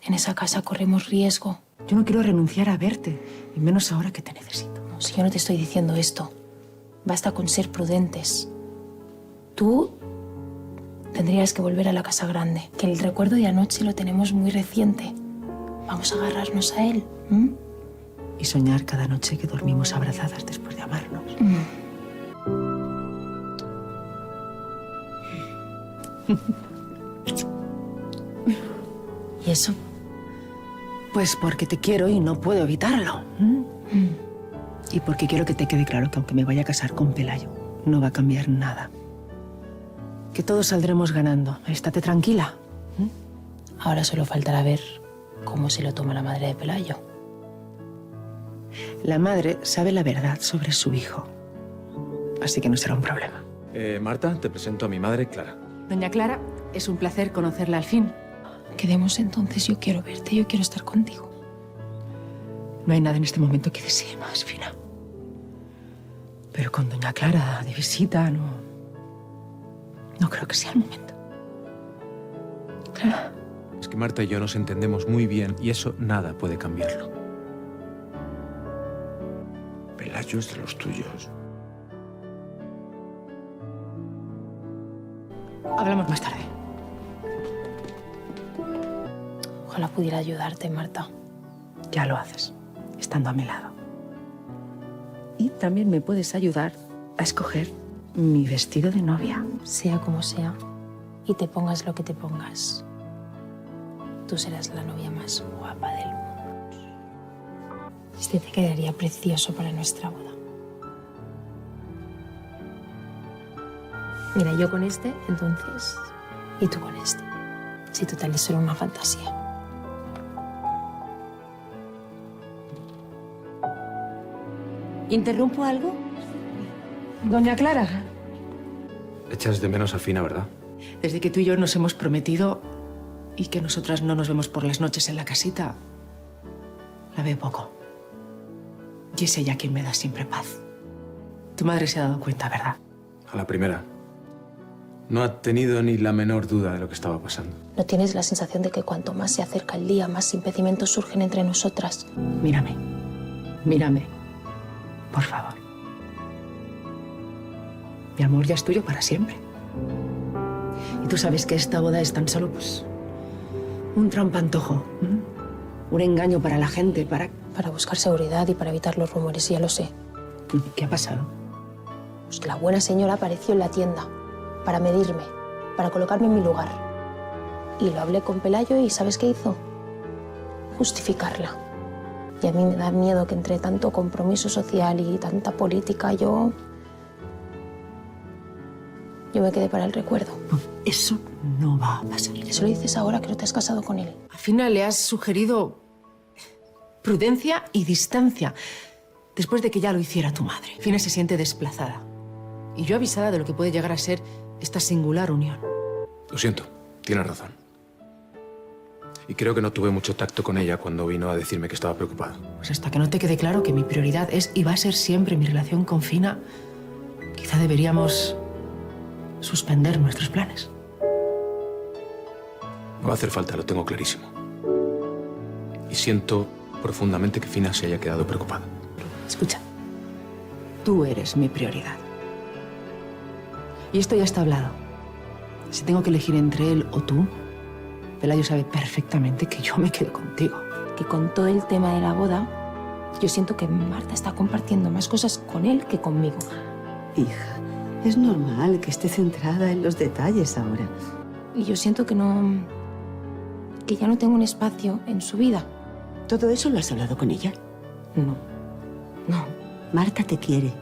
En esa casa corremos riesgo. Yo no quiero renunciar a verte, y menos ahora que te necesito. No, si yo no te estoy diciendo esto, basta con ser prudentes. Tú tendrías que volver a la casa grande, que el recuerdo de anoche lo tenemos muy reciente. Vamos a agarrarnos a él. Y soñar cada noche que dormimos abrazadas después de amarnos. ¿Y eso? Pues porque te quiero y no puedo evitarlo. Y porque quiero que te quede claro que aunque me vaya a casar con Pelayo, no va a cambiar nada. Que todos saldremos ganando. Estate tranquila. Ahora solo faltará ver cómo se lo toma la madre de Pelayo. La madre sabe la verdad sobre su hijo. Así que no será un problema. Marta, te presento a mi madre, Clara. Doña Clara, es un placer conocerla al fin. Quedemos entonces, yo quiero verte, yo quiero estar contigo. No hay nada en este momento que desee más, Fina. Pero con Doña Clara de visita, no creo que sea el momento. Clara. Es que Marta y yo nos entendemos muy bien y eso nada puede cambiarlo. Pelayo es de los tuyos. Hablamos más tarde. Ojalá pudiera ayudarte, Marta. Ya lo haces, estando a mi lado. Y también me puedes ayudar a escoger mi vestido de novia. Sea como sea, y te pongas lo que te pongas, tú serás la novia más guapa del mundo. Este te quedaría precioso para nuestra boda. Mira, yo con este, entonces, y tú con este. Si total es solo una fantasía. ¿Interrumpo algo? Doña Clara, Echas de menos a Fina, ¿verdad? desde que tú y yo nos hemos prometido y que nosotras no nos vemos por las noches en la casita, la veo poco. Y es ella quien me da siempre paz. Tu madre se ha dado cuenta, ¿verdad? A la primera. No ha tenido ni la menor duda de lo que estaba pasando. ¿No tienes la sensación de que cuanto más se acerca el día, más impedimentos surgen entre nosotras? Mírame. Mírame. Por favor. Mi amor ya es tuyo para siempre. Y tú sabes que esta boda es tan solo, pues, un trampantojo. Un engaño para la gente, Para buscar seguridad y para evitar los rumores, ya lo sé. ¿Qué ha pasado? Pues que la buena señora apareció en la tienda para medirme, para colocarme en mi lugar. Y lo hablé con Pelayo y ¿sabes qué hizo? Justificarla. Y a mí me da miedo que entre tanto compromiso social y tanta política yo me quede para el recuerdo. Eso no va a pasar. Eso lo dices ahora que no te has casado con él. Al final le has sugerido prudencia y distancia después de que ya lo hiciera tu madre. Fina se siente desplazada. Y yo avisada de lo que puede llegar a ser esta singular unión. Lo siento, tienes razón. Y creo que no tuve mucho tacto con ella cuando vino a decirme que estaba preocupado. Pues hasta que no te quede claro que mi prioridad es y va a ser siempre mi relación con Fina, quizá deberíamos suspender nuestros planes. No va a hacer falta, lo tengo clarísimo. Y siento profundamente que Fina se haya quedado preocupada. Escucha, tú eres mi prioridad. Y esto ya está hablado. Si tengo que elegir entre él o tú, Pelayo sabe perfectamente que yo me quedo contigo. Que con todo el tema de la boda, yo siento que Marta está compartiendo más cosas con él que conmigo. Hija, es normal que esté centrada en los detalles ahora. Y yo siento que ya no tengo un espacio en su vida. ¿Todo eso lo has hablado con ella? No. Marta te quiere.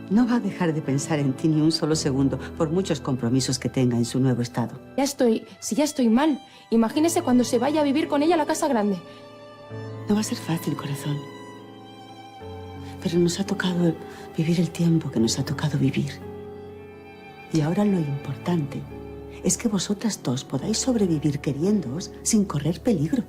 No va a dejar de pensar en ti ni un solo segundo, por muchos compromisos que tenga en su nuevo estado. Si ya estoy mal, imagínese cuando se vaya a vivir con ella a la casa grande. No va a ser fácil, corazón. Pero nos ha tocado vivir el tiempo que nos ha tocado vivir. Y ahora lo importante es que vosotras dos podáis sobrevivir queriéndoos sin correr peligro.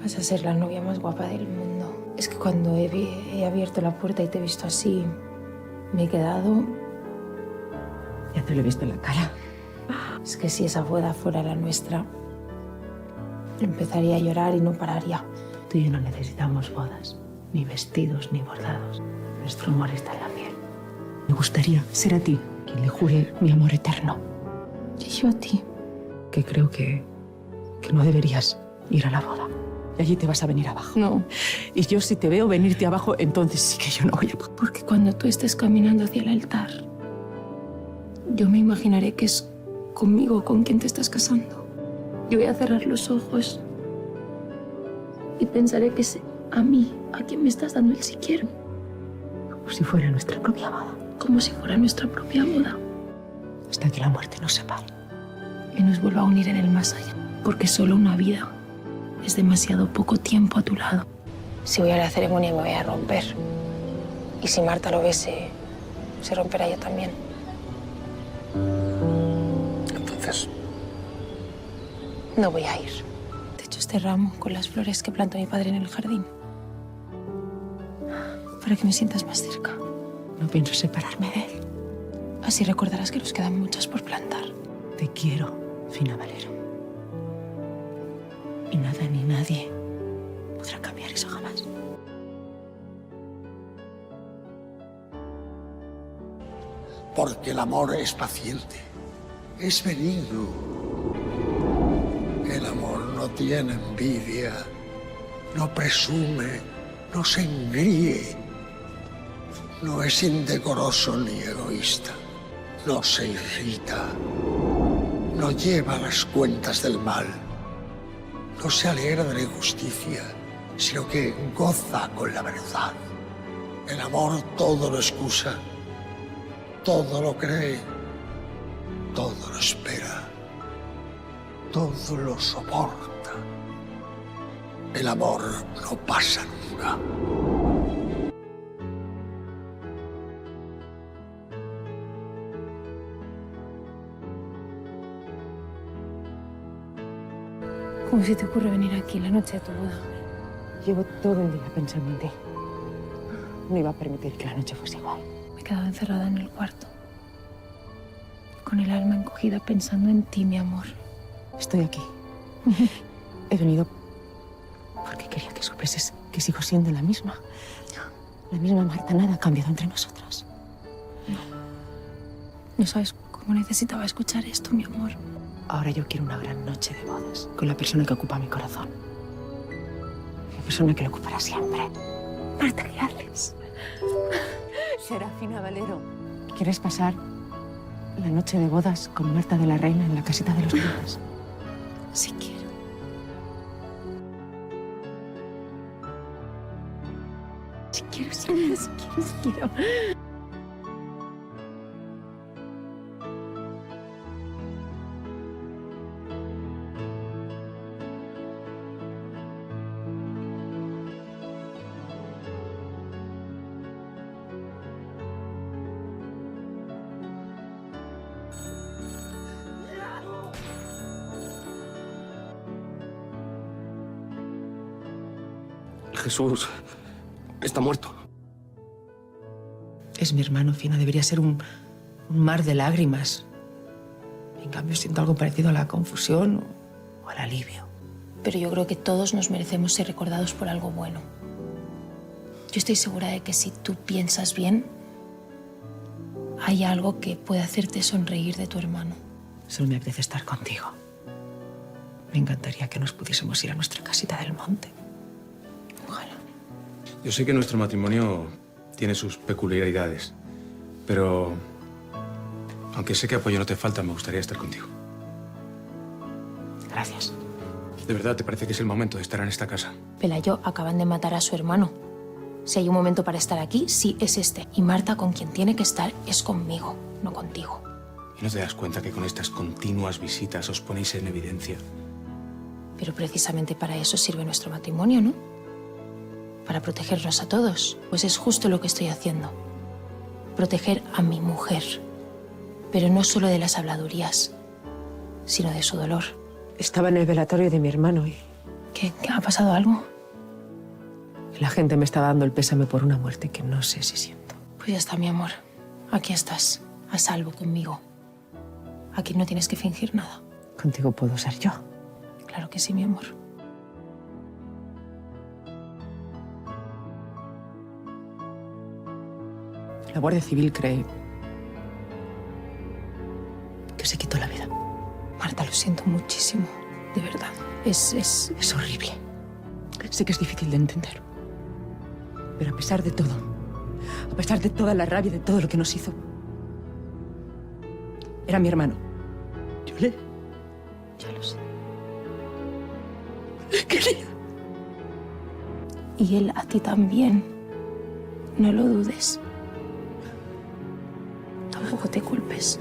Vas a ser la novia más guapa del mundo. Es que cuando he abierto la puerta y te he visto así, Me he quedado... Ya te lo he visto en la cara. Es que si esa boda fuera la nuestra, empezaría a llorar y no pararía. Tú y yo no necesitamos bodas, ni vestidos, ni bordados. Nuestro amor está en la piel. Me gustaría ser a ti quien le jure mi amor eterno. Y yo a ti. Que creo que no deberías ir a la boda. Y allí te vas a venir abajo. No. Y yo si te veo venirte abajo, entonces sí que yo no voy a... Porque cuando tú estés caminando hacia el altar, yo me imaginaré que es conmigo con quien te estás casando. Yo voy a cerrar los ojos y pensaré que es a mí a quien me estás dando el sí quiero. Como si fuera nuestra propia boda. Como si fuera nuestra propia boda. Hasta que la muerte nos separe. Y nos vuelva a unir en el más allá. Porque solo una vida es demasiado poco tiempo a tu lado. Si voy a la ceremonia me voy a romper. Y si Marta lo ve, se romperá ella también. Entonces, No voy a ir. Te echo este ramo con las flores que plantó mi padre en el jardín. Para que me sientas más cerca. No pienso separarme de él. Así recordarás que nos quedan muchas por plantar. Te quiero, Fina Valero. Y nada ni nadie podrá cambiar eso jamás. porque el amor es paciente, es benigno. El amor no tiene envidia, no presume, no se engríe, no es indecoroso ni egoísta, no se irrita, no lleva las cuentas del mal, no se alegra de la injusticia, sino que goza con la verdad. El amor todo lo excusa, todo lo cree, todo lo espera, todo lo soporta. El amor no pasa nunca. ¿Cómo se te ocurre venir aquí la noche de tu boda? Llevo todo el día pensando en ti. No iba a permitir que la noche fuese igual. Me he quedado encerrada en el cuarto, con el alma encogida pensando en ti, mi amor. Estoy aquí. He venido porque quería que supieses que sigo siendo la misma. La misma Marta, nada ha cambiado entre nosotras. No sabes cómo necesitaba escuchar esto, mi amor. Ahora yo quiero una gran noche de bodas con la persona que ocupa mi corazón. La persona que lo ocupará siempre. Marta, ¿qué haces? Serafina Valero. ¿Quieres pasar la noche de bodas con Marta de la Reina en la casita de los niños? Sí quiero. Sí quiero, sí quiero, sí quiero, sí quiero. Jesús está muerto. Es mi hermano, Fina. Debería ser un mar de lágrimas. En cambio, siento algo parecido a la confusión o al alivio. Pero yo creo que todos nos merecemos ser recordados por algo bueno. Yo estoy segura de que si tú piensas bien, hay algo que puede hacerte sonreír de tu hermano. Solo me apetece estar contigo. Me encantaría que nos pudiésemos ir a nuestra casita del monte. Ojalá. Yo sé que nuestro matrimonio tiene sus peculiaridades, pero aunque sé que apoyo no te falta, me gustaría estar contigo. Gracias. ¿De verdad te parece que es el momento de estar en esta casa? Pelayo acaban de matar a su hermano. Si hay un momento para estar aquí, sí es este. Y Marta, con quien tiene que estar, es conmigo, no contigo. ¿Y no te das cuenta que con estas continuas visitas os ponéis en evidencia? Pero precisamente para eso sirve nuestro matrimonio, ¿no? Para protegernos a todos. Pues es justo lo que estoy haciendo. Proteger a mi mujer. Pero no solo de las habladurías, sino de su dolor. Estaba en el velatorio de mi hermano y ¿Qué? ¿Ha pasado algo? la gente me está dando el pésame por una muerte que no sé si siento. Pues ya está, mi amor. Aquí estás, a salvo conmigo. Aquí no tienes que fingir nada. Contigo puedo ser yo. Claro que sí, mi amor. La Guardia Civil cree que se quitó la vida. Marta, lo siento muchísimo. De verdad. Es Es horrible. Sé que es difícil de entender. Pero a pesar de todo, a pesar de toda la rabia, de todo lo que nos hizo, era mi hermano. Yo le Ya lo sé. quería. Y él a ti también. No lo dudes. Tampoco te culpes.